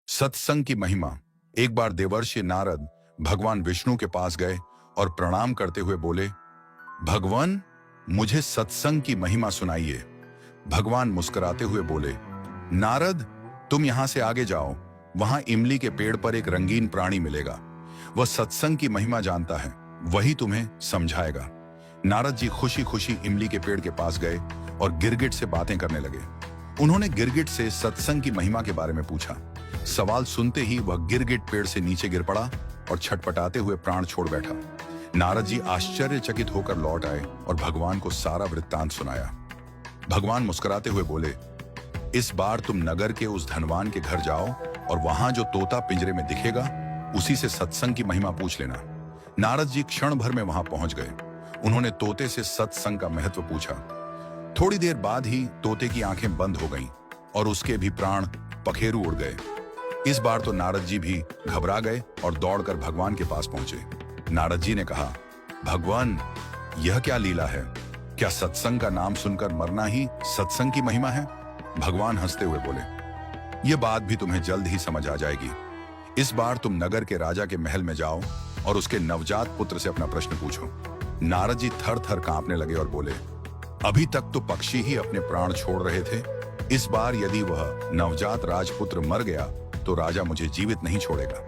सत्संग की महिमा। एक बार देवर्षि नारद भगवान विष्णु के पास गए और प्रणाम करते हुए बोले, भगवान, मुझे सत्संग की महिमा सुनाइए। भगवान मुस्कुराते हुए बोले, नारद, तुम यहां से आगे जाओ, वहां इमली के पेड़ पर एक रंगीन प्राणी मिलेगा। वह सत्संग की महिमा जानता है, वही तुम्हें समझाएगा। नारद जी खुशी खुशी इमली के पेड़ के पास गए और गिरगिट से बातें करने लगे। उन्होंने गिरगिट से सत्संग की महिमा के बारे में पूछा। सवाल सुनते ही वह गिरगिट पेड़ से नीचे गिर पड़ा और छटपटाते हुए प्राण छोड़ बैठा। नारद जी आश्चर्यचकित होकर लौट आए और भगवान को सारा वृत्तांत सुनाया। भगवान मुस्कुराते हुए बोले, इस बार तुम नगर के उस धनवान के घर जाओ और वहां जो तोता पिंजरे में दिखेगा, उसी से सत्संग की महिमा पूछ लेना। नारद जी क्षण भर में वहां पहुंच गए। उन्होंने तोते से सत्संग का महत्व पूछा। थोड़ी देर बाद ही तोते की आंखें बंद हो गईं और उसके भी प्राण पखेरु उड़ गए। इस बार तो नारद जी भी घबरा गए और दौड़कर भगवान के पास पहुंचे। नारद जी ने कहा, भगवान, यह क्या लीला है? क्या सत्संग का नाम सुनकर मरना ही सत्संग की महिमा है? भगवान हंसते हुए बोले, यह बात भी तुम्हें जल्द ही समझ आ जाएगी। इस बार तुम नगर के राजा के महल में जाओ और उसके नवजात पुत्र से अपना प्रश्न पूछो। नारद जी थर थर कांपने लगे और बोले, अभी तक तो पक्षी ही अपने प्राण छोड़ रहे थे। इस बार यदि वह नवजात राजपुत्र मर गया तो राजा मुझे जीवित नहीं छोड़ेगा।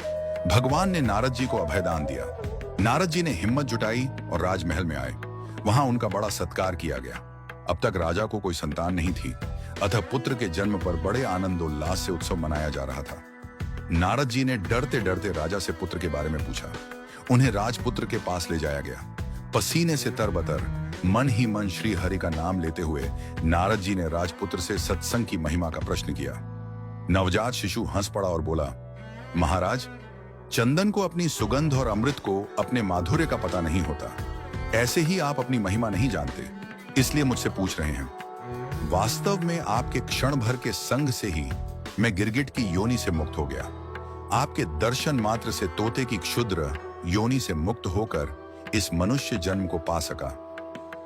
भगवान ने नारद जी को अभयदान दिया। नारद जी ने हिम्मत जुटाई और राजमहल में आए। वहां उनका बड़ा सत्कार किया गया। अब तक राजा को कोई संतान नहीं थी, अतः पुत्र के जन्म पर बड़े आनंदोल्लास से उत्सव मनाया जा रहा था। नारद जी ने डरते डरते राजा से पुत्र के बारे में पूछा। उन्हें राजपुत्र के पास ले जाया गया। पसीने से तरबतर, मन ही मन श्री हरि का नाम लेते हुए नारद जी ने राजपुत्र से सत्संग की महिमा का प्रश्न किया। नवजात शिशु हंस पड़ा और बोला, महाराज, चंदन को अपनी सुगंध और अमृत को अपने माधुर्य का पता नहीं होता। ऐसे ही आप अपनी महिमा नहीं जानते, इसलिए मुझसे पूछ रहे हैं। वास्तव में आपके क्षण भर के संग से ही मैं गिरगिट की योनि से मुक्त हो गया। आपके दर्शन मात्र से तोते की क्षुद्र योनि से मुक्त होकर इस मनुष्य जन्म को पा सका।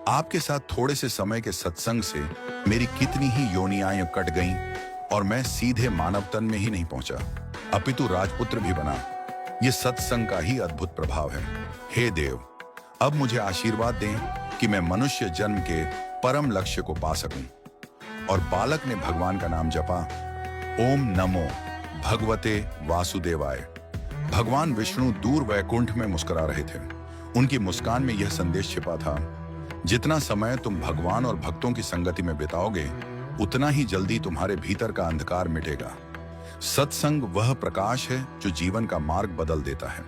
आपके साथ थोड़े से समय के सत्संग से मेरी कितनी ही योनियां कट गईं और मैं सीधे मानव तन में ही नहीं पहुंचा, अपितु राजपुत्र भी बना। यह सत्संग का ही अद्भुत प्रभाव है। हे देव, अब मुझे आशीर्वाद दें कि मैं मनुष्य जन्म के परम लक्ष्य को पा सकूं। और बालक ने भगवान का नाम जपा, ओम नमो भगवते वासुदेवाय। भगवान विष्णु दूर वैकुंठ में मुस्कुरा रहे थे। उनकी मुस्कान में यह संदेश छिपा था, जितना समय तुम भगवान और भक्तों की संगति में बिताओगे, उतना ही जल्दी तुम्हारे भीतर का अंधकार मिटेगा। सत्संग वह प्रकाश है जो जीवन का मार्ग बदल देता है।